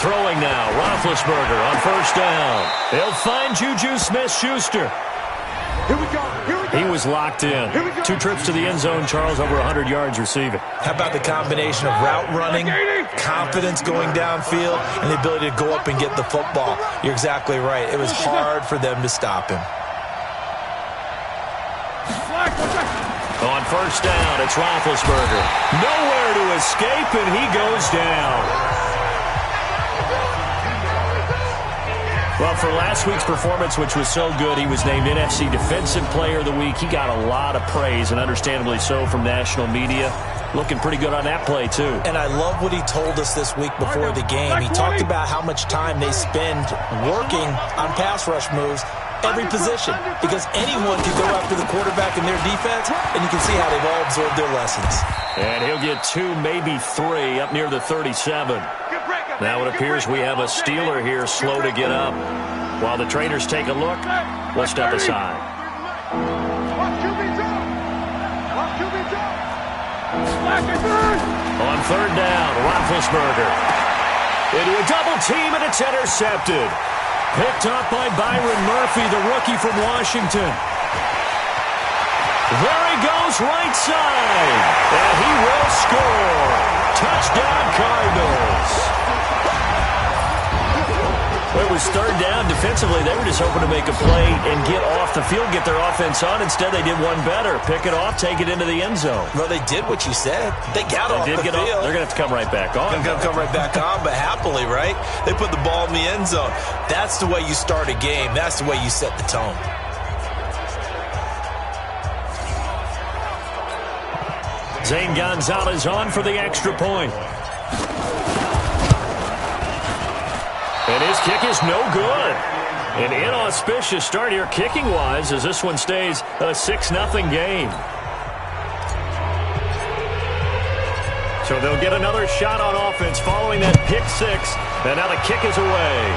throwing now. Roethlisberger on first down. They'll find Juju Smith-Schuster. Here we go. Here we go. He was locked in. 2 trips to the end zone, Charles, over 100 yards receiving. How about the combination of route running, confidence going downfield, and the ability to go up and get the football? You're exactly right. It was hard for them to stop him. On first down, it's Roethlisberger. Nowhere to escape, and he goes down. Well, for last week's performance, which was so good, he was named NFC Defensive Player of the Week. He got a lot of praise, and understandably so, from national media. Looking pretty good on that play, too. And I love what he told us this week before the game. He talked about how much time they spend working on pass rush moves, every position, because anyone can go after the quarterback in their defense, and you can see how they've all absorbed their lessons. And he'll get 2, maybe 3, up near the 37. Now it appears we have a Steeler here slow to get up. While the traders take a look, we'll step aside. On third down, Roethlisberger. Into a double team, and it's intercepted. Picked up by Byron Murphy, the rookie from Washington. There he goes, right side. And he will score. Touchdown, Cardinals. It was third down. Defensively, they were just hoping to make a play and get off the field, get their offense on. Instead, they did one better. Pick it off, take it into the end zone. Well, they did what you said. They got off the field. They're going to have to come right back on. They're going to come right back on, but happily, right? They put the ball in the end zone. That's the way you start a game. That's the way you set the tone. Zane Gonzalez on for the extra point. And his kick is no good. An inauspicious start here kicking-wise as this one stays a 6-0 game. So they'll get another shot on offense following that pick 6. And now the kick is away.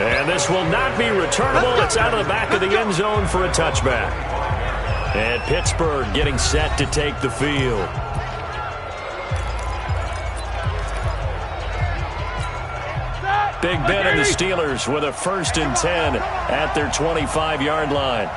And this will not be returnable. It's out of the back of the end zone for a touchback. And Pittsburgh getting set to take the field. Big Ben and the Steelers with a 1st and 10 at their 25-yard line.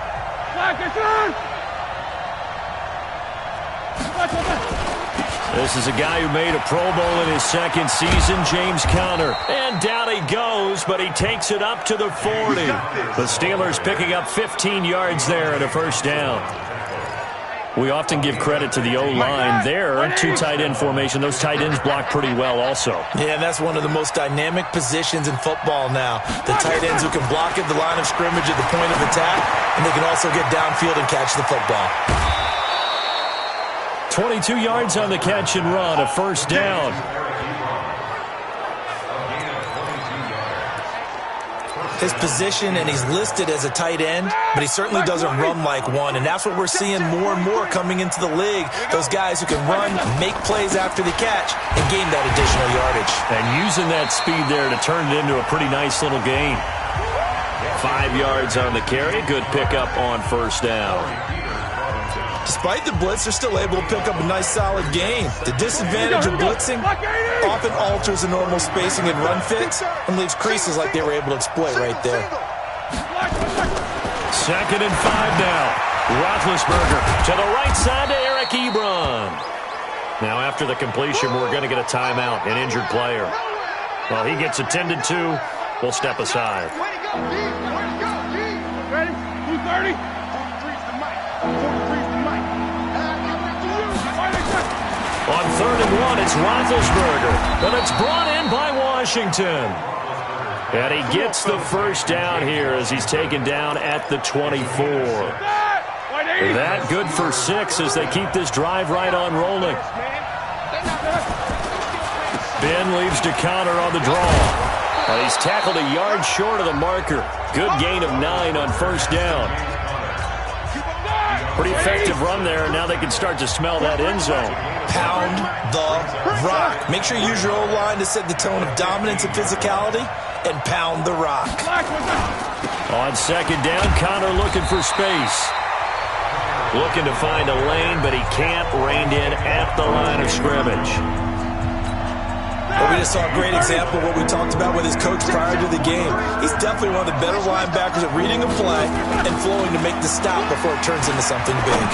This is a guy who made a Pro Bowl in his 2nd season, James Conner. And down he goes, but he takes it up to the 40. The Steelers picking up 15 yards there and a 1st down. We often give credit to the O-line there. 2 tight end formation. Those tight ends block pretty well also. Yeah, and that's one of the most dynamic positions in football now. The tight ends who can block at the line of scrimmage at the point of attack, and they can also get downfield and catch the football. 22 yards on the catch and run, a 1st down. His position, and he's listed as a tight end, but he certainly doesn't run like one, and that's what we're seeing more and more coming into the league. Those guys who can run, make plays after the catch, and gain that additional yardage. And using that speed there to turn it into a pretty nice little gain. 5 yards on the carry, good pickup on 1st down. Despite the blitz, they're still able to pick up a nice, solid gain. The disadvantage of blitzing often alters the normal spacing and run fits and leaves creases like they were able to exploit right there. 2nd and 5 now. Roethlisberger to the right side to Eric Ebron. Now, after the completion, we're going to get a timeout, an injured player. Well, he gets attended to. We'll step aside. Ready? 230. On 3rd and 1, it's Roethlisberger, but it's brought in by Washington. And he gets the 1st down here as he's taken down at the 24. That good for 6 as they keep this drive right on rolling. Ben leaves to counter on the draw. And he's tackled a yard short of the marker. Good gain of 9 on 1st down. Pretty effective run there, and now they can start to smell that end zone. Pound the rock. Make sure you use your O-line to set the tone of dominance and physicality, and pound the rock. On 2nd down, Conner looking for space. Looking to find a lane, but he can't. Reined in at the line of scrimmage. Well, we just saw a great example of what we talked about with his coach prior to the game. He's definitely one of the better linebackers at reading a play and flowing to make the stop before it turns into something big.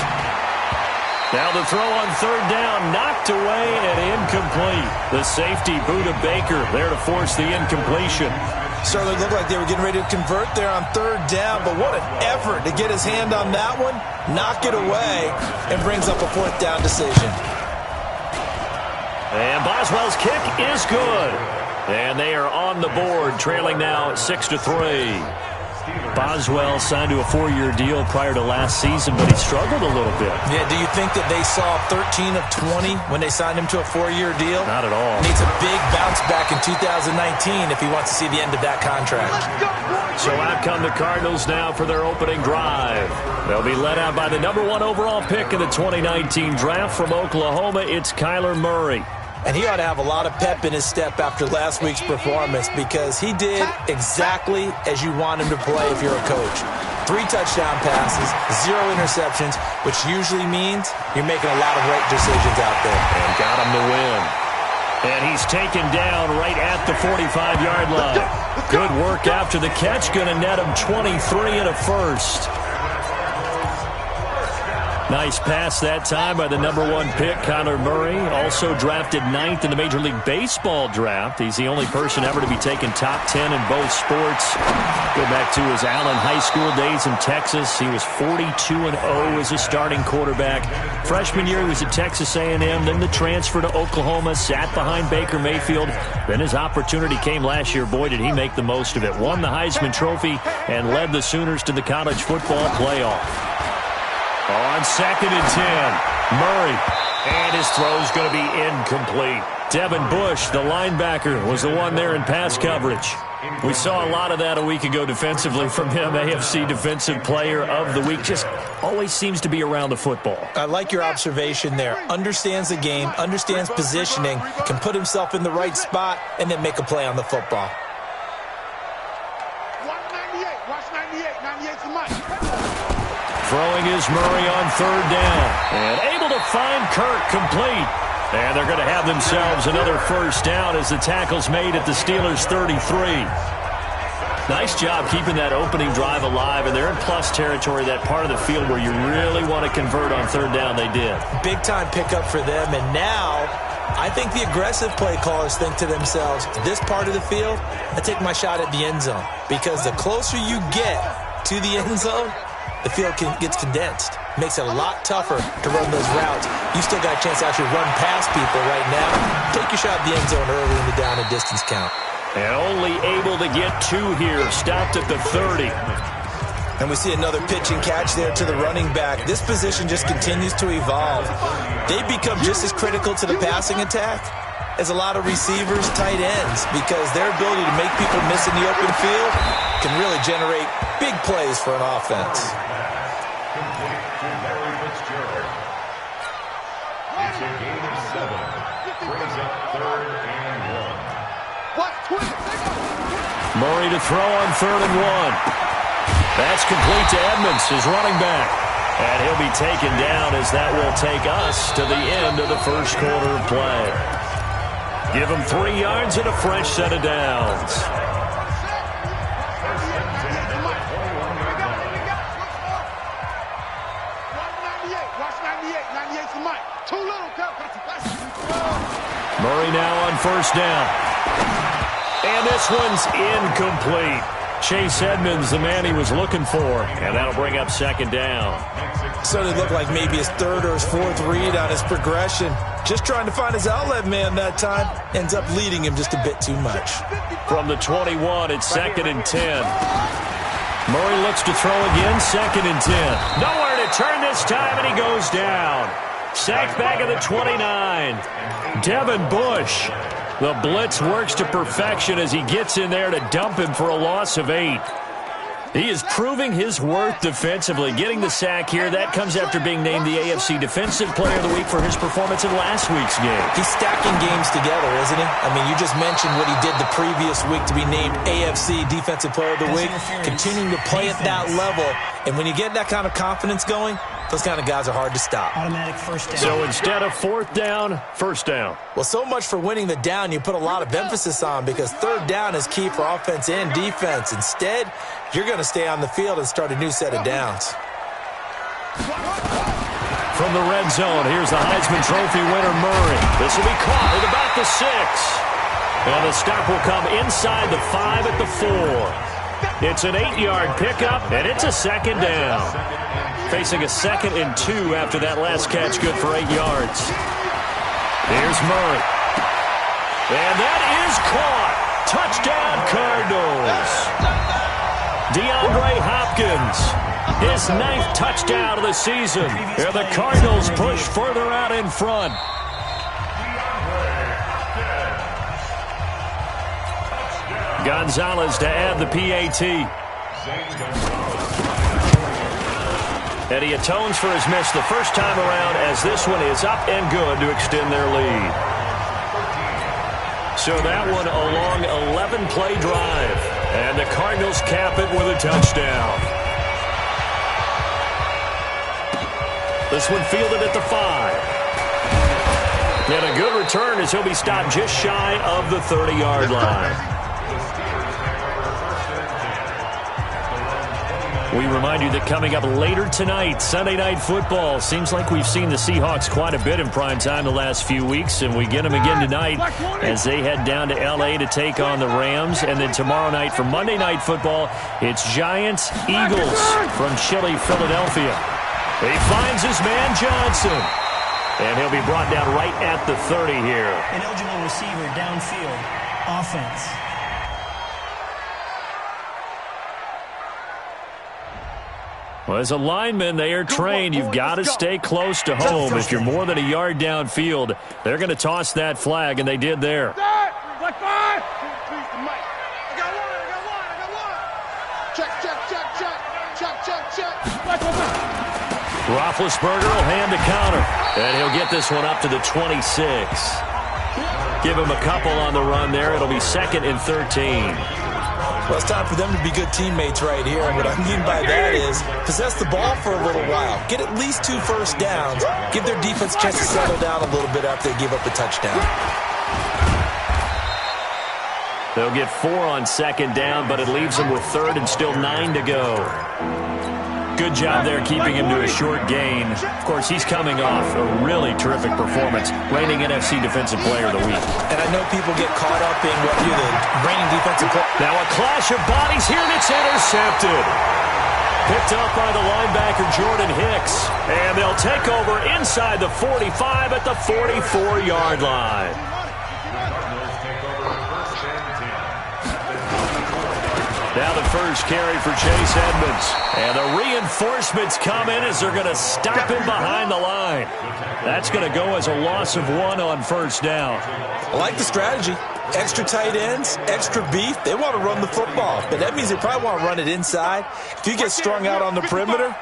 Now the throw on third down, knocked away and incomplete. The safety, Budda Baker, there to force the incompletion. Certainly looked like they were getting ready to convert there on third down, but what an effort to get his hand on that one, knock it away, and brings up a fourth down decision. And Boswell's kick is good. And they are on the board, trailing now 6-3. Boswell signed to a 4-year deal prior to last season, but he struggled a little bit. Yeah, do you think that they saw 13 of 20 when they signed him to a 4-year deal? Not at all. Needs a big bounce back in 2019 if he wants to see the end of that contract. So out come the Cardinals now for their opening drive. They'll be led out by the number 1 overall pick in the 2019 draft from Oklahoma. It's Kyler Murray. And he ought to have a lot of pep in his step after last week's performance because he did exactly as you want him to play if you're a coach. 3 touchdown passes, 0 interceptions, which usually means you're making a lot of right decisions out there. And got him to win. And he's taken down right at the 45-yard line. Good work after the catch. Going to net him 23 and a first. Nice pass that time by the number 1 pick, Kyler Murray. Also drafted 9th in the Major League Baseball draft. He's the only person ever to be taken top 10 in both sports. Go back to his Allen High School days in Texas. He was 42-0 as a starting quarterback. Freshman year, he was at Texas A&M. Then the transfer to Oklahoma, sat behind Baker Mayfield. Then his opportunity came last year. Boy, did he make the most of it. Won the Heisman Trophy and led the Sooners to the college football playoff. On 2nd and 10, Murray, and his throw's going to be incomplete. Devin Bush, the linebacker, was the one there in pass coverage. We saw a lot of that a week ago defensively from him. AFC Defensive Player of the Week. Just always seems to be around the football. I like your observation there. Understands the game, understands positioning, can put himself in the right spot, and then make a play on the football. Watch 98. Watch 98. 98's the mic. Throwing is Murray on third down. And able to find Kirk complete. And they're going to have themselves another first down as the tackle's made at the Steelers' 33. Nice job keeping that opening drive alive. And they're in plus territory, that part of the field where you really want to convert on third down. They did. Big-time pickup for them. And now I think the aggressive play callers think to themselves, this part of the field, I take my shot at the end zone. Because the closer you get to the end zone, the field gets condensed. Makes it a lot tougher to run those routes. You still got a chance to actually run past people right now. Take your shot at the end zone early in the down and distance count. And only able to get 2 here. Stopped at the 30. And we see another pitch and catch there to the running back. This position just continues to evolve. They become just as critical to the passing attack as a lot of receivers, tight ends, because their ability to make people miss in the open field can really generate big plays for an offense. Murray to throw on 3rd and 1. That's complete to Edmonds, his running back. And he'll be taken down as that will take us to the end of the first quarter of play. Give him 3 yards and a fresh set of downs. Murray now on first down. And this one's incomplete. Chase Edmonds, the man he was looking for. And that'll bring up 2nd down. Certainly looked like maybe his 3rd or his 4th read on his progression. Just trying to find his outlet man that time. Ends up leading him just a bit too much. From the 21, it's 2nd and 10. Murray looks to throw again, 2nd and 10. Nowhere to turn this time, and he goes down. Sacked back at the 29. Devin Bush. The blitz works to perfection as he gets in there to dump him for a loss of 8. He is proving his worth defensively. Getting the sack here, that comes after being named the AFC Defensive Player of the Week for his performance in last week's game. He's stacking games together, isn't he? I mean, you just mentioned what he did the previous week to be named AFC Defensive Player of the Week. Continuing to play at that level. And when you get that kind of confidence going, Those kind of guys are hard to stop. Automatic first down. So instead of fourth down, first down. Well, so much for winning the down you put a lot of emphasis on, because third down is key for offense and defense. Instead, you're going to stay on the field and start a new set of downs. From the red zone, here's the Heisman Trophy winner, Murray. This will be caught at about the 6. And the stop will come inside the 5 at the 4. It's an 8-yard pickup, and it's a second down. Facing a 2nd and 2 after that last catch, good for 8 yards. Here's Murray. And that is caught. Touchdown, Cardinals. DeAndre Hopkins, his 9th touchdown of the season. And the Cardinals push further out in front. Gonzalez to add the PAT. And he atones for his miss the first time around, as this one is up and good to extend their lead. So that one a long 11-play drive. And the Cardinals cap it with a touchdown. This one fielded at the 5. And a good return as he'll be stopped just shy of the 30-yard line. We remind you that coming up later tonight, Sunday Night Football. Seems like we've seen the Seahawks quite a bit in prime time the last few weeks, and we get them again tonight as they head down to L.A. to take on the Rams. And then tomorrow night for Monday Night Football, it's Giants-Eagles from chilly Philadelphia. He finds his man Johnson, and he'll be brought down right at the 30 here. An eligible receiver downfield. Offense. Well, as a lineman, they are trained. You've got to stay close to home. If you're more than a yard downfield, they're going to toss that flag, and they did there. Black 5. Check. Roethlisberger will hand the counter, and he'll get this one up to the 26. Give him a couple on the run there. It'll be 2nd and 13. Well, it's time for them to be good teammates right here. And what I mean by that is possess the ball for a little while. Get at least 2 first downs. Give their defense a chance to settle down a little bit after they give up the touchdown. They'll get 4 on 2nd down, but it leaves them with 3rd and still 9 to go. Good job there keeping him to a short gain. Of course, he's coming off a really terrific performance, reigning NFC Defensive Player of the Week. And I know people get caught up in what you're the reigning defensive player. Now a clash of bodies here, and it's intercepted. Picked up by the linebacker Jordan Hicks. And they'll take over inside the 45 at the 44-yard line. Now the first carry for Chase Edmonds. And the reinforcements come in as they're going to stop him behind the line. That's going to go as a loss of 1 on first down. I like the strategy. Extra tight ends, extra beef. They want to run the football, but that means they probably want to run it inside. If you get strung out on the perimeter,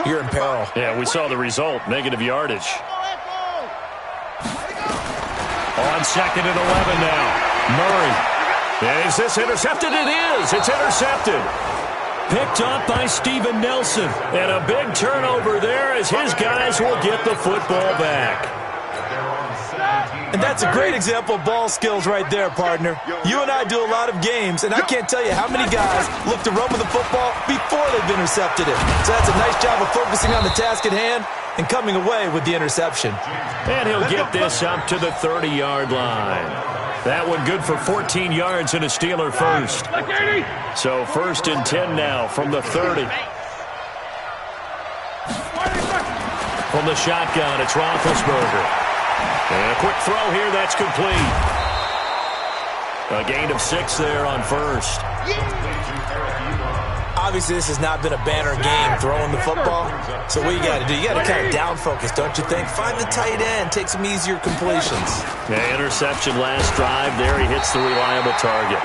you're in peril. Yeah, we saw the result, negative yardage. On 2nd and 11 now. Murray. Is this intercepted? It is. It's intercepted. Picked up by Steven Nelson. And a big turnover there as his guys will get the football back. And that's a great example of ball skills right there, partner. You and I do a lot of games, and I can't tell you how many guys look to run with the football before they've intercepted it. So that's a nice job of focusing on the task at hand and coming away with the interception. And he'll get this up to the 30-yard line. That one good for 14 yards and a Steeler first. So 1st and 10 now from the 30. From the shotgun, it's Roethlisberger. And a quick throw here, that's complete. A gain of 6 there on first. Obviously, this has not been a banner game throwing the football. So what you got to do, you got to kind of down focus, don't you think? Find the tight end, take some easier completions. Yeah, interception last drive. There he hits the reliable target.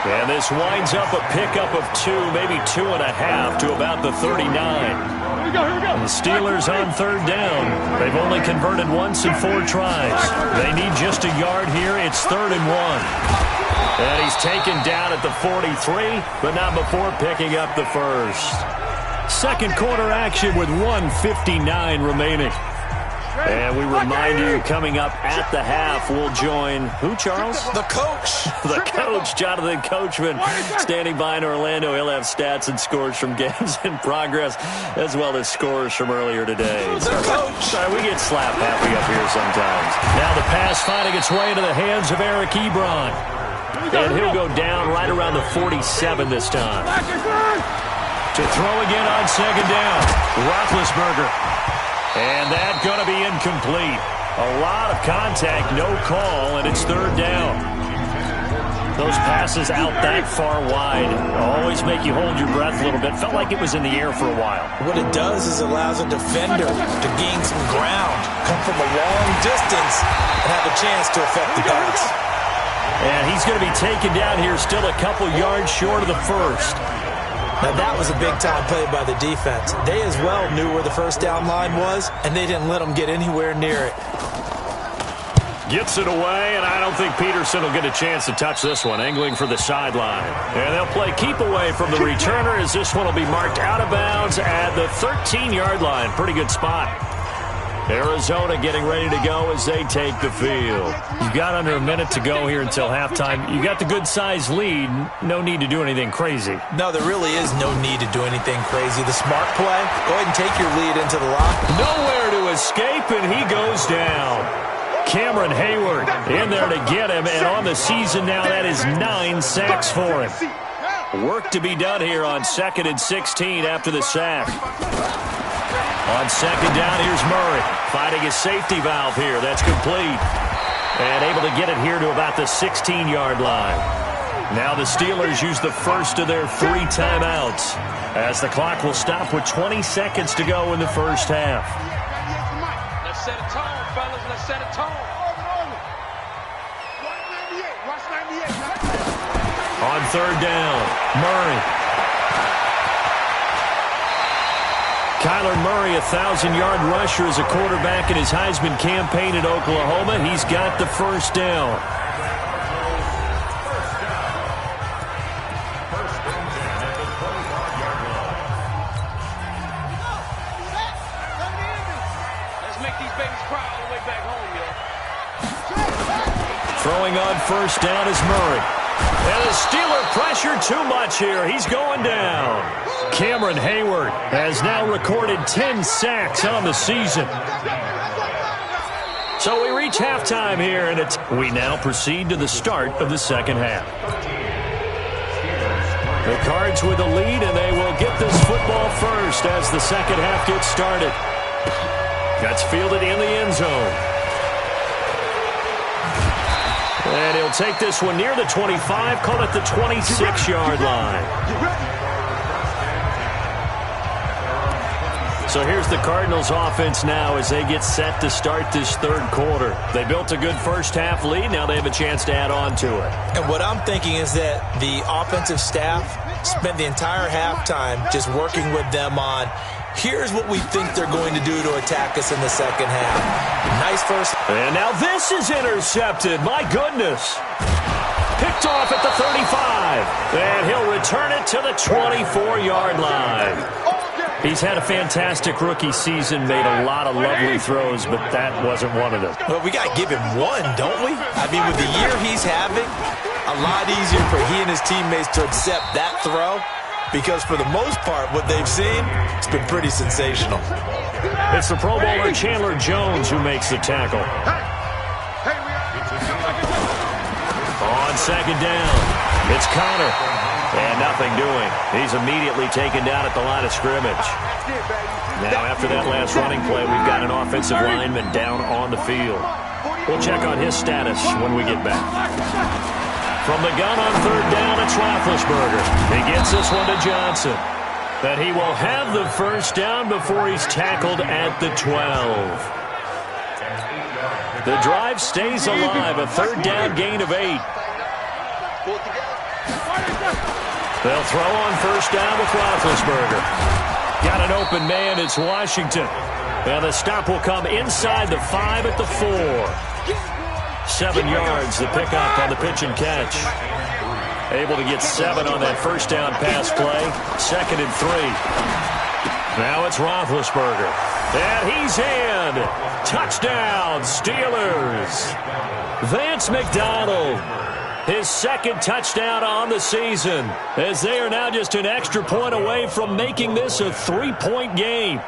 And this winds up a pickup of 2, maybe 2.5 to about the 39. The Steelers on 3rd down. They've only converted once in 4 tries. They need just a yard here. It's 3rd and 1. And he's taken down at the 43, but not before picking up the first. Second quarter action with 1:59 remaining. And we remind you, coming up at the half, we'll join who, Charles? The coach. The coach, Jonathan Coachman, standing by in Orlando. He'll have stats and scores from games in progress, as well as scores from earlier today. The coach. Sorry, we get slap happy up here sometimes. Now the pass finding its way into the hands of Eric Ebron. And he'll go down right around the 47 this time. To throw again on second down, Roethlisberger. And that's going to be incomplete. A lot of contact, no call, and it's third down. Those passes out that far wide always make you hold your breath a little bit. Felt like it was in the air for a while. What it does is allows a defender to gain some ground, come from a long distance, and have a chance to affect the pass. And he's going to be taken down here still a couple yards short of the first. Now, that was a big-time play by the defense. They as well knew where the first down line was, and they didn't let them get anywhere near it. Gets it away, and I don't think Peterson will get a chance to touch this one, angling for the sideline. And they'll play keep away from the returner as this one will be marked out of bounds at the 13-yard line. Pretty good spot. Arizona getting ready to go as they take the field. You've got under a minute to go here until halftime. You got the good-sized lead. No need to do anything crazy. No, there really is no need to do anything crazy. The smart play, go ahead and take your lead into the lock. Nowhere to escape, and he goes down. Cameron Hayward in there to get him, and on the season now, that is 9 sacks for him. Work to be done here on 2nd and 16 after the sack. On second down, here's Murray finding his safety valve here. That's complete. And able to get it here to about the 16-yard line. Now the Steelers use the first of their 3 timeouts as the clock will stop with 20 seconds to go in the first half. Let's set a tone, fellas. Let's set a tone. On third down, Murray. Kyler Murray, a 1,000-yard rusher as a quarterback in his Heisman campaign at Oklahoma. He's got the first down. Let's make these babies cry all the way back home, yo. Throwing on first down is Murray. And the Steeler pressure too much here. He's going down. Cameron Hayward has now recorded 10 sacks on the season. So we reach halftime here, and we now proceed to the start of the second half. The Cards with the lead, and they will get this football first as the second half gets started. That's fielded in the end zone. And he'll take this one near the 25, call it the 26-yard line. So here's the Cardinals offense now as they get set to start this third quarter. They built a good first half lead. Now they have a chance to add on to it. And what I'm thinking is that the offensive staff spent the entire halftime just working with them on, here's what we think they're going to do to attack us in the second half. Nice first. And now this is intercepted. My goodness. Picked off at the 35. And he'll return it to the 24-yard line. He's had a fantastic rookie season, made a lot of lovely throws, but that wasn't one of them. Well, we got to give him one, don't we? I mean, with the year he's having, a lot easier for he and his teammates to accept that throw, because for the most part, what they've seen, it's been pretty sensational. It's the Pro Bowler Chandler Jones who makes the tackle. On second down, it's Connor. And nothing doing. He's immediately taken down at the line of scrimmage. Now, after that last running play, we've got an offensive lineman down on the field. We'll check on his status when we get back. From the gun on third down, it's Roethlisberger. He gets this one to Johnson. But he will have the first down before he's tackled at the 12. The drive stays alive. A third down gain of 8. They'll throw on first down with Roethlisberger. Got an open man. It's Washington. And the stop will come inside the 5 at the 4. 7 yards, the pickup on the pitch and catch. Able to get 7 on that first down pass play. 2nd and 3. Now it's Roethlisberger. And he's in. Touchdown, Steelers. Vance McDonald, his second touchdown on the season, as they are now just an extra point away from making this a 3-point game.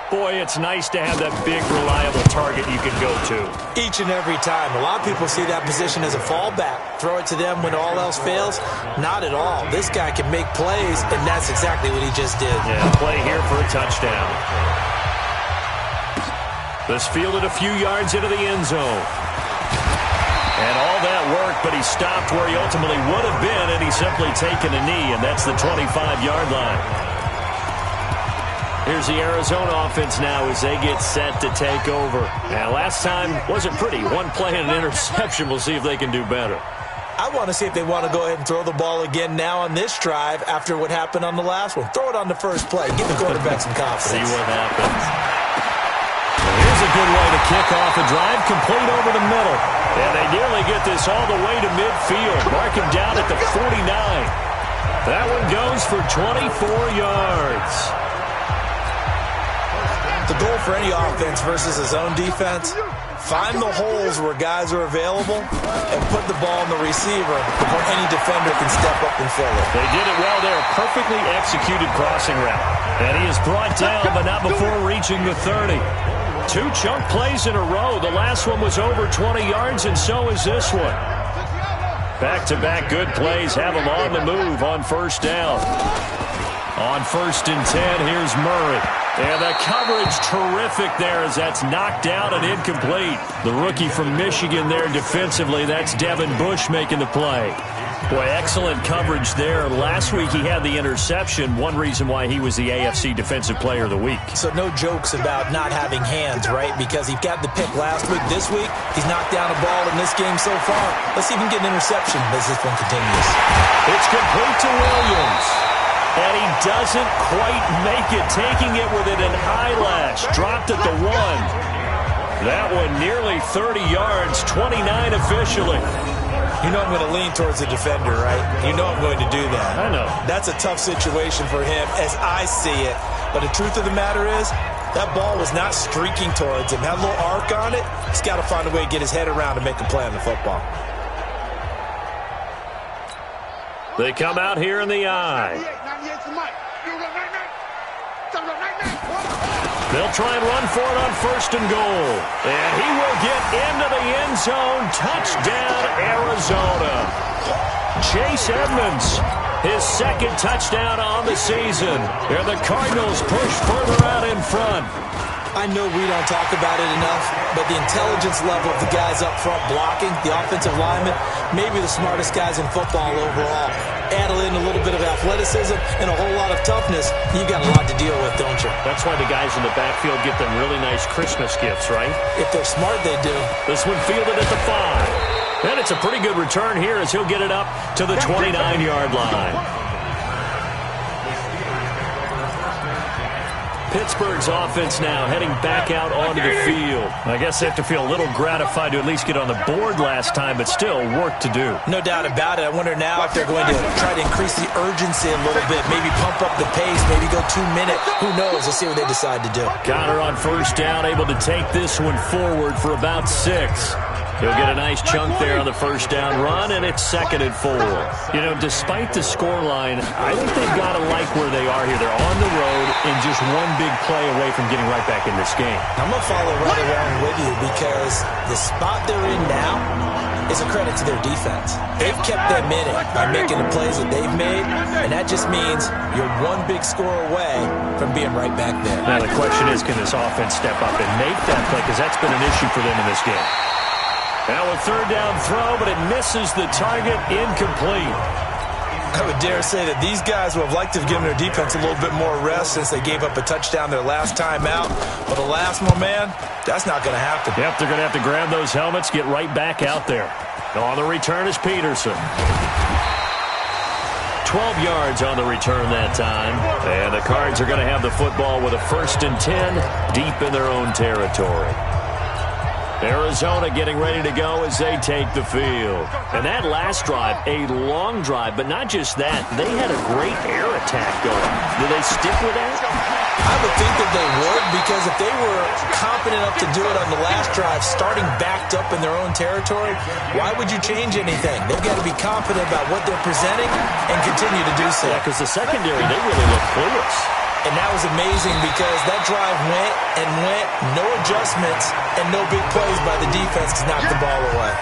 Boy, it's nice to have that big, reliable target you can go to. Each and every time. A lot of people see that position as a fallback. Throw it to them when all else fails. Not at all. This guy can make plays, and that's exactly what he just did. Yeah, play here for a touchdown. This fielded a few yards into the end zone. And all that work, but he stopped where he ultimately would have been, and he's simply taken a knee, and that's the 25-yard line. Here's the Arizona offense now as they get set to take over. And last time wasn't pretty. One play and an interception. We'll see if they can do better. I want to see if they want to go ahead and throw the ball again now on this drive after what happened on the last one. Throw it on the first play. Give the quarterback some confidence. See what happens. Well, here's a good way to kick off a drive, complete over the middle. And they nearly get this all the way to midfield. Mark him down at the 49. That one goes for 24 yards. The goal for any offense versus his own defense, find the holes where guys are available and put the ball in the receiver before any defender can step up and fill it. They did it well there. Perfectly executed crossing route. And he is brought down, but not before reaching the 30. Two chunk plays in a row. The last one was over 20 yards, and so is this one. Back-to-back good plays have him on the move on first down. On 1st and 10, here's Murray. And the coverage terrific there as that's knocked out and incomplete. The rookie from Michigan there defensively, that's Devin Bush making the play. Boy, excellent coverage there. Last week he had the interception, one reason why he was the AFC Defensive Player of the Week. So no jokes about not having hands, right? Because he got the pick last week. This week, he's knocked down a ball in this game so far. Let's see if he can get an interception as this one continues. It's complete to Williams. And he doesn't quite make it, taking it within an eyelash. Dropped at the 1. That one nearly 30 yards, 29 officially. You know I'm going to lean towards the defender, right? You know I'm going to do that. I know. That's a tough situation for him as I see it. But the truth of the matter is, that ball was not streaking towards him. Had a little arc on it. He's got to find a way to get his head around and make a play on the football. They come out here in the eye. They'll try and run for it on 1st and goal. And he will get into the end zone. Touchdown, Arizona. Chase Edmonds, his second touchdown on the season. And the Cardinals push further out in front. I know we don't talk about it enough, but the intelligence level of the guys up front blocking, the offensive linemen, maybe the smartest guys in football overall. Add in a little bit of athleticism and a whole lot of toughness, you got a lot to deal with, don't you? That's why the guys in the backfield get them really nice Christmas gifts, right? If they're smart, they do. This one fielded at the 5. And it's a pretty good return here as he'll get it up to the 29-yard line. Pittsburgh's offense now heading back out onto the field. I guess they have to feel a little gratified to at least get on the board last time, but still work to do. No doubt about it. I wonder now if they're going to try to increase the urgency a little bit, maybe pump up the pace, maybe go 2-minute. Who knows? Let's see what they decide to do. Connor on 1st down, able to take this one forward for about 6. He'll get a nice chunk there on the 1st down run, and it's 2nd and 4. You know, despite the scoreline, I think they've got to like where they are here. They're on the road and just one big play away from getting right back in this game. I'm going to follow right along with you because the spot they're in now is a credit to their defense. They've kept them in it by making the plays that they've made, and that just means you're one big score away from being right back there. Now the question is, can this offense step up and make that play? Because that's been an issue for them in this game. Now a 3rd down throw, but it misses the target, incomplete. I would dare say that these guys would have liked to have given their defense a little bit more rest since they gave up a touchdown their last time out. But alas, my man, that's not going to happen. Yep, they're going to have to grab those helmets, get right back out there. On the return is Peterson. 12 yards on the return that time. And the Cards are going to have the football with a 1st and 10 deep in their own territory. Arizona getting ready to go as they take the field. And that last drive, a long drive, but not just that. They had a great air attack going. Do they stick with that? I would think that they would, because if they were confident enough to do it on the last drive, starting backed up in their own territory, why would you change anything? They've got to be confident about what they're presenting and continue to do so. Yeah, because the secondary, they really look clueless. And that was amazing because that drive went and went, no adjustments, and no big plays by the defense to knock the ball away.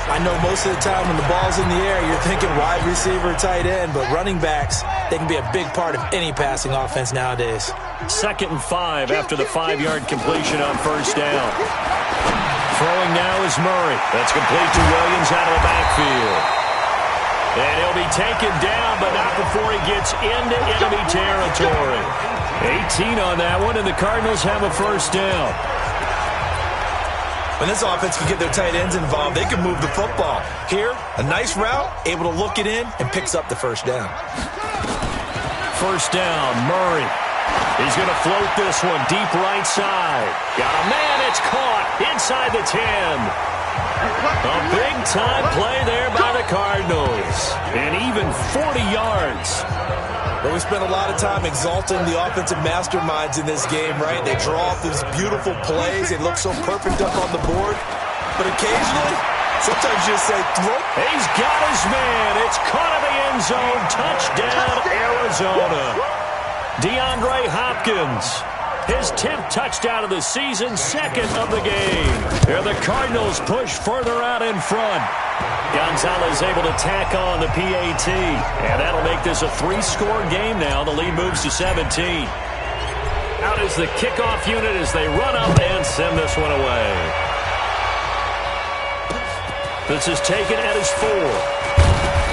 I know most of the time when the ball's in the air, you're thinking wide receiver, tight end, but running backs, they can be a big part of any passing offense nowadays. 2nd and 5 after the 5-yard completion on first down. Throwing now is Murray. That's complete to Williams out of the backfield. And he'll be taken down, but not before he gets into enemy territory. 18 on that one, and the Cardinals have a first down. When this offense can get their tight ends involved, they can move the football. Here, a nice route, able to look it in, and picks up the first down. First down, Murray. He's going to float this one deep right side. Got a man, it's caught inside the 10. A big-time play there by the Cardinals. And even 40 yards. Well, we spent a lot of time exalting the offensive masterminds in this game, right? They draw off these beautiful plays. They look so perfect up on the board. But occasionally, sometimes you just say, throw. He's got his man. It's caught in the end zone. Touchdown, Arizona. DeAndre Hopkins. His 10th touchdown of the season, 2nd of the game. Here the Cardinals push further out in front. Gonzalez able to tack on the PAT. And that'll make this a 3-score game now. The lead moves to 17. Out is the kickoff unit as they run up and send this one away. This is taken at his 4.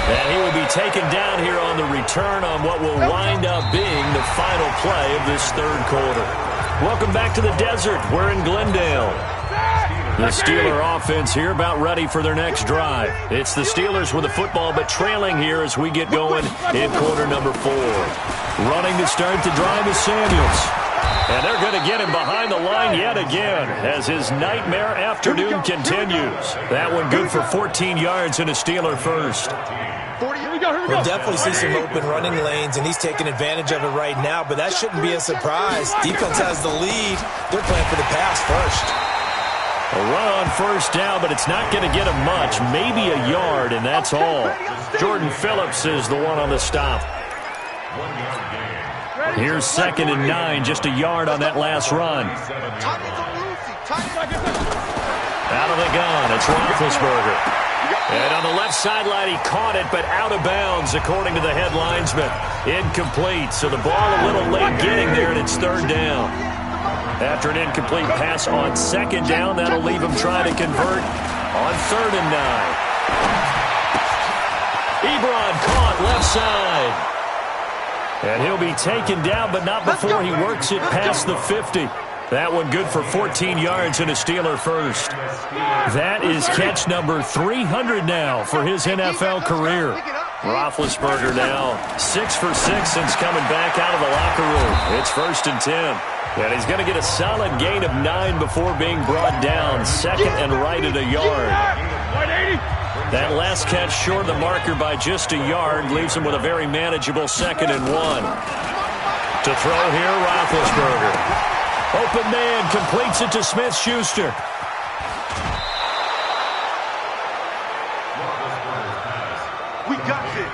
And he will be taken down here on the return on what will wind up being the final play of this 3rd quarter. Welcome back to the desert. We're in Glendale. The Steeler offense here about ready for their next drive. It's the Steelers with the football, but trailing here as we get going in quarter number 4. Running to start the drive is Samuels. And they're going to get him behind the line yet again as his nightmare afternoon continues. That one good for 14 yards and a Steeler first. We'll definitely see some open running lanes, and he's taking advantage of it right now, but that shouldn't be a surprise. Defense has the lead. They're playing for the pass first. A run on first down, but it's not going to get him much. Maybe a yard, and that's all. Jordan Phillips is the one on the stop. Here's 2nd and 9, just a yard on that last run. Out of the gun, it's Roethlisberger. And on the left sideline, he caught it, but out of bounds, according to the head linesman. Incomplete, so the ball a little late getting there, and it's 3rd down. After an incomplete pass on 2nd down, that'll leave him trying to convert on 3rd and 9. Ebron caught left side. And he'll be taken down, but not before he works it past the 50. That one good for 14 yards and a Steeler first. That is catch number 300 now for his NFL career. Roethlisberger now 6 for 6 since coming back out of the locker room. It's 1st and 10. And he's going to get a solid gain of 9 before being brought down. 2nd and right at a yard. That last catch short of the marker by just a yard leaves him with a very manageable 2nd and 1. To throw here, Roethlisberger. Open man completes it to Smith-Schuster. We got this.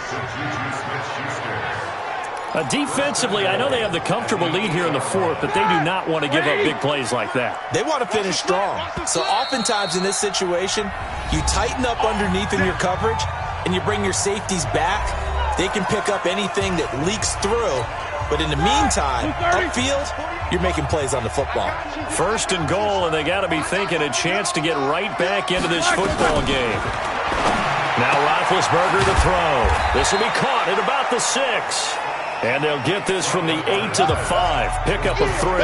Defensively, I know they have the comfortable lead here in the 4th, but they do not want to give up big plays like that. They want to finish strong. So oftentimes in this situation, you tighten up underneath in your coverage, and you bring your safeties back. They can pick up anything that leaks through. But in the meantime, upfield, you're making plays on the football. 1st and goal, and they got to be thinking a chance to get right back into this football game. Now Roethlisberger to throw. This will be caught at about the 6. And they'll get this from the 8 to the 5. Pickup of 3.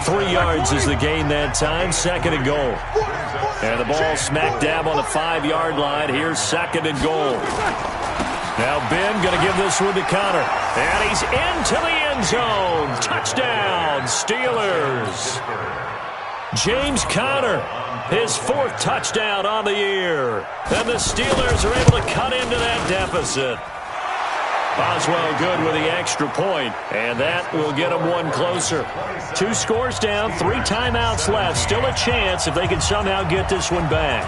3 yards is the gain that time. 2nd and goal. And the ball smack dab on the 5-yard line. Here's 2nd and goal. Now Ben going to give this one to Connor. And he's into the end zone. Touchdown, Steelers. James Conner, his 4th touchdown on the year. And the Steelers are able to cut into that deficit. Boswell good with the extra point, and that will get them one closer. 2 scores down, 3 timeouts left. Still a chance if they can somehow get this one back.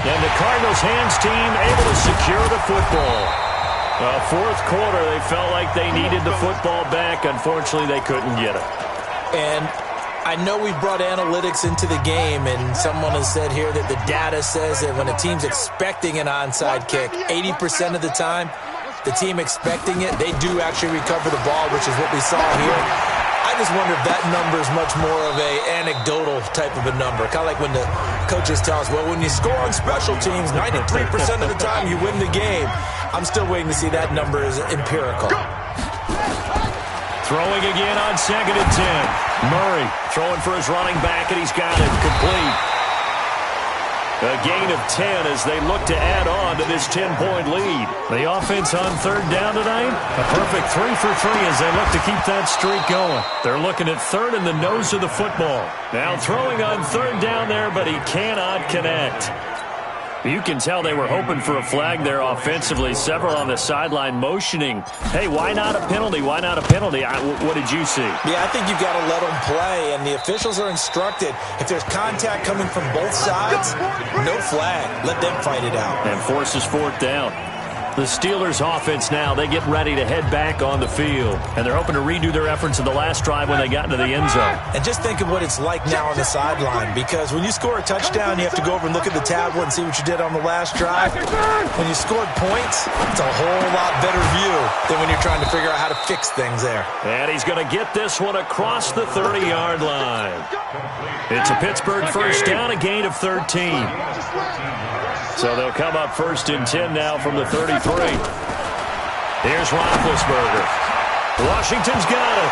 And the Cardinals hands team able to secure the football. Fourth quarter, they felt like they needed the football back. Unfortunately, they couldn't get it. And I know we brought analytics into the game, and someone has said here that the data says that when a team's expecting an onside kick, 80% of the time, the team expecting it, they do actually recover the ball, which is what we saw here. I just wonder if that number is much more of a anecdotal type of a number. Kind of like when the coaches tell us, well, when you score on special teams, 93% of the time you win the game. I'm still waiting to see that number is empirical. Throwing again on 2nd and 10. Murray throwing for his running back, and he's got it complete. A gain of 10 as they look to add on to this 10-point lead. The offense on 3rd down tonight, a perfect 3 for 3 as they look to keep that streak going. They're looking at 3rd in the nose of the football. Now throwing on 3rd down there, but he cannot connect. You can tell they were hoping for a flag there offensively. Several on the sideline motioning, hey, why not a penalty? Why not a penalty? What did you see? Yeah, I think you've got to let them play, and the officials are instructed. If there's contact coming from both sides, no flag. Let them fight it out. And forces 4th down. The Steelers offense now, they get ready to head back on the field. And they're hoping to redo their efforts in the last drive when they got into the end zone. And just think of what it's like now on the sideline, because when you score a touchdown, you have to go over and look at the tablet and see what you did on the last drive. When you scored points, it's a whole lot better view than when you're trying to figure out how to fix things there. And he's going to get this one across the 30-yard line. It's a Pittsburgh first down, a gain of 13. So they'll come up 1st and 10 now from the 33. Here's Roethlisberger. Washington's got it.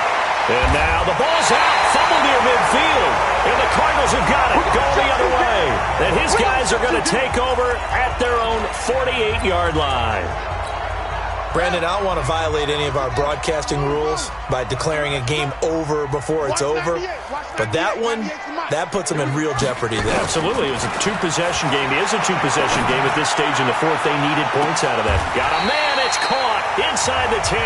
And now the ball's out. Fumble near midfield. And the Cardinals have got it. Going the other way. And his guys are going to take over at their own 48-yard line. Brandon, I don't want to violate any of our broadcasting rules by declaring a game over before it's over. But that one, that puts them in real jeopardy there. Absolutely. It was a 2-possession game. It is a 2-possession game at this stage in the 4th. They needed points out of that. Got a man. It's caught inside the 10.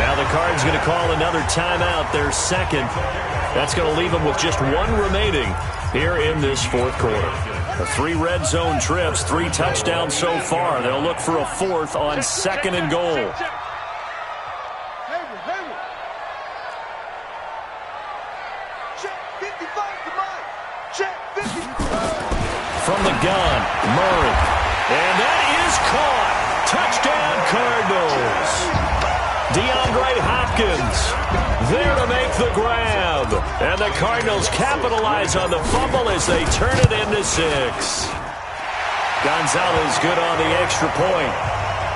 Now the Cards going to call another timeout, their 2nd. That's going to leave them with just 1 remaining here in this 4th quarter. 3 red zone trips, 3 touchdowns so far. They'll look for a 4th on 2nd and goal. From the gun, Murray. And that is caught. Touchdown, Cardinals. DeAndre Hopkins there to make the grab. And the Cardinals capitalize on the fumble as they turn it into 6. Gonzalez good on the extra point.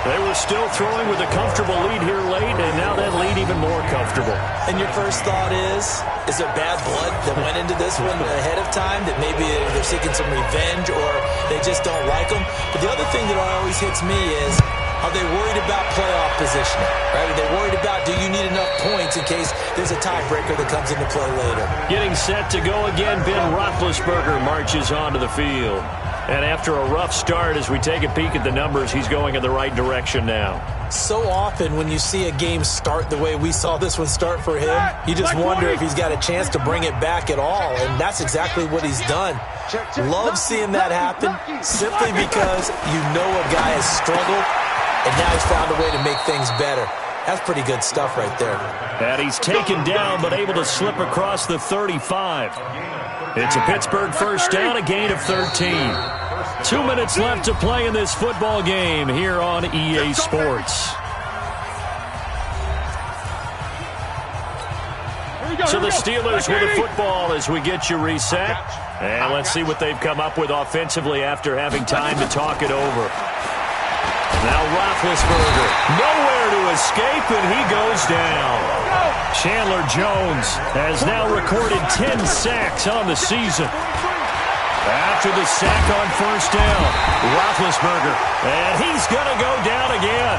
They were still throwing with a comfortable lead here late, and now that lead even more comfortable. And your first thought is there bad blood that went into this one ahead of time, that maybe they're seeking some revenge or they just don't like them? But the other thing that always hits me is, are they worried about playoff positioning? Right? Are they worried about, do you need enough points in case there's a tiebreaker that comes into play later? Getting set to go again, Ben Roethlisberger marches onto the field. And after a rough start, as we take a peek at the numbers, he's going in the right direction now. So often when you see a game start the way we saw this one start for him, you just wonder if he's got a chance to bring it back at all, and that's exactly what he's done. Love seeing that happen, simply because you know a guy has struggled, and now he's found a way to make things better. That's pretty good stuff right there. And he's taken down, but able to slip across the 35. It's a Pittsburgh first down, a gain of 13. 2 minutes left to play in this football game here on EA Sports. So the Steelers with the football as we get you reset. And let's see what they've come up with offensively after having time to talk it over. Now Roethlisberger, nowhere to escape, and he goes down. Chandler Jones has now recorded 10 sacks on the season. After the sack on first down, Roethlisberger, and he's going to go down again.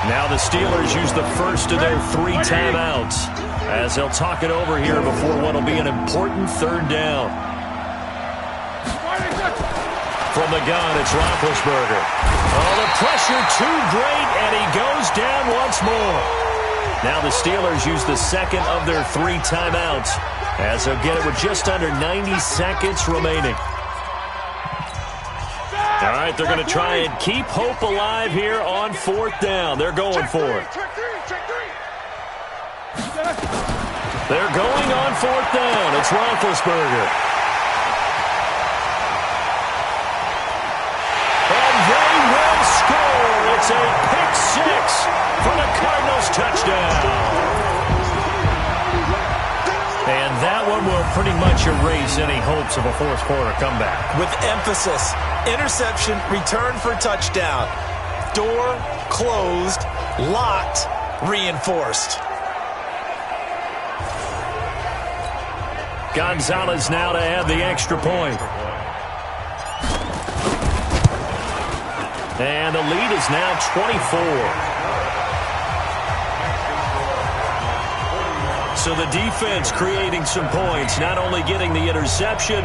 Now the Steelers use the first of their 3 timeouts as they'll talk it over here before what will be an important 3rd down. From the gun, it's Roethlisberger. Oh, the pressure too great, and he goes down once more. Now the Steelers use the second of their 3 timeouts as they'll get it with just under 90 seconds remaining. All right, they're going to try and keep hope alive here on 4th down. They're going for it. They're going on 4th down. It's Roethlisberger. And they will score. It's a pick 6 for the Cardinals touchdown. And that one will pretty much erase any hopes of a fourth quarter comeback. With emphasis, interception, return for touchdown. Door closed, locked, reinforced. Gonzalez now to add the extra point. And the lead is now 24. So the defense creating some points, not only getting the interception,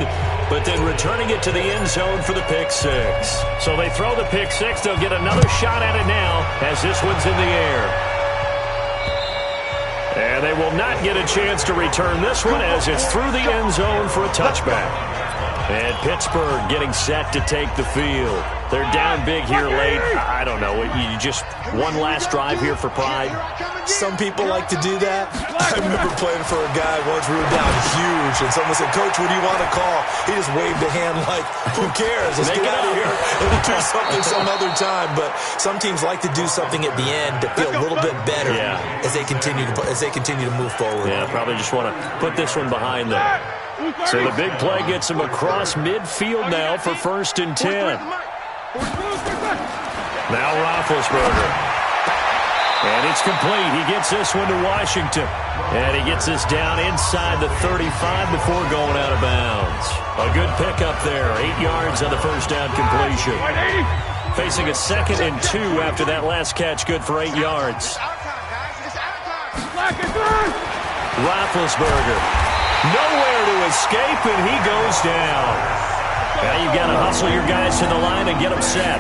but then returning it to the end zone for the pick 6. So they throw the pick 6. They'll get another shot at it now as this one's in the air. And they will not get a chance to return this one as it's through the end zone for a touchback. And Pittsburgh getting set to take the field. They're down big here late. I don't know. You just one last drive here for pride. Some people like to do that. I remember playing for a guy once. We were down huge, and someone said, "Coach, what do you want to call?" He just waved a hand like, "Who cares? Let's get out of here and we'll do something some other time." But some teams like to do something at the end to feel a little bit better as they continue to move forward. Yeah, probably just want to put this one behind them. So the big play gets him across midfield now for 1st and 10. Now Roethlisberger. And it's complete. He gets this one to Washington. And he gets this down inside the 35 before going out of bounds. A good pickup there. 8 yards on the first down completion. Facing a 2nd and 2 after that last catch. Good for 8 yards. Roethlisberger. Nowhere to escape, and he goes down. Now you've got to hustle your guys to the line and get them set.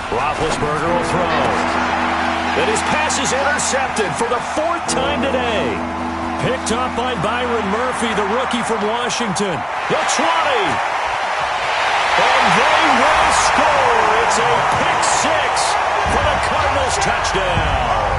Roethlisberger will throw. And his pass is intercepted for the 4th time today. Picked up by Byron Murphy, the rookie from Washington. The 20. And they will score. It's a pick 6 for the Cardinals touchdown.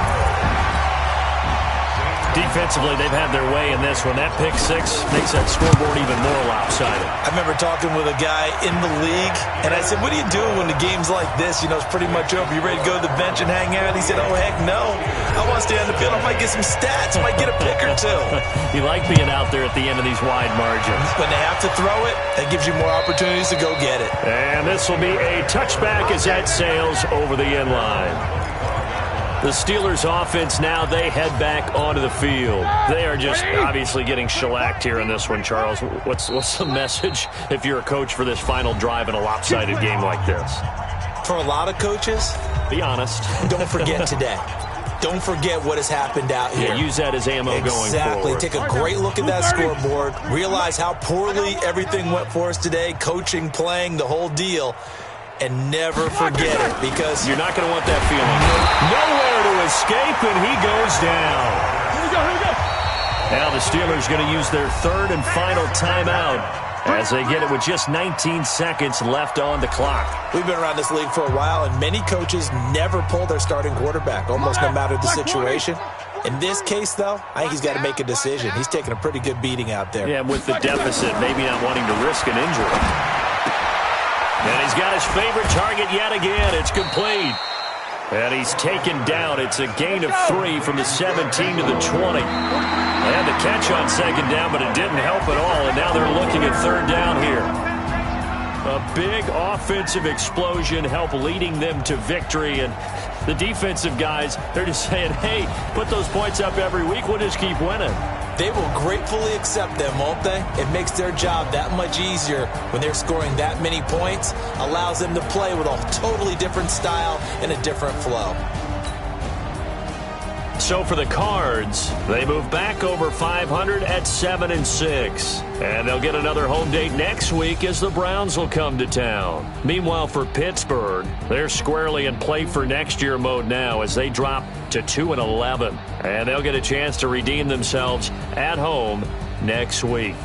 Defensively, they've had their way in this one. That pick 6 makes that scoreboard even more lopsided. I remember talking with a guy in the league, and I said, "What are you doing when the game's like this? You know, it's pretty much over. You ready to go to the bench and hang out?" He said, "Oh, heck no. I want to stay on the field. I might get some stats. I might get a pick or 2. You like being out there at the end of these wide margins. When they have to throw it, that gives you more opportunities to go get it. And this will be a touchback as that sails over the end line. The Steelers offense now, they head back onto the field. They are just obviously getting shellacked here in this one, Charles. What's the message if you're a coach for this final drive in a lopsided game like this? For a lot of coaches, be honest. Don't forget today. Don't forget what has happened out here. Yeah, use that as ammo going forward. Exactly. Take a great look at that scoreboard. Realize how poorly everything went for us today. Coaching, playing, the whole deal. And never forget it, because you're not going to want that feeling. Nowhere to escape, and he goes down. Here we go. Now the Steelers going to use their 3rd and final timeout as they get it with just 19 seconds left on the clock. We've been around this league for a while, and many coaches never pull their starting quarterback, almost no matter the situation. In this case, though, I think he's got to make a decision. He's taking a pretty good beating out there. Yeah, with the deficit, maybe not wanting to risk an injury. And he's got his favorite target yet again. It's complete. And he's taken down. It's a gain of 3 from the 17 to the 20. They had the catch on 2nd down, but it didn't help at all. And now they're looking at 3rd down here. A big offensive explosion helped leading them to victory. And the defensive guys, they're just saying, hey, put those points up every week. We'll just keep winning. They will gratefully accept them, won't they? It makes their job that much easier when they're scoring that many points. Allows them to play with a totally different style and a different flow. So for the Cards, they move back over 500 at 7-6. And they'll get another home date next week as the Browns will come to town. Meanwhile, for Pittsburgh, they're squarely in play for next year mode now as they drop to 2-11. And they'll get a chance to redeem themselves at home next week.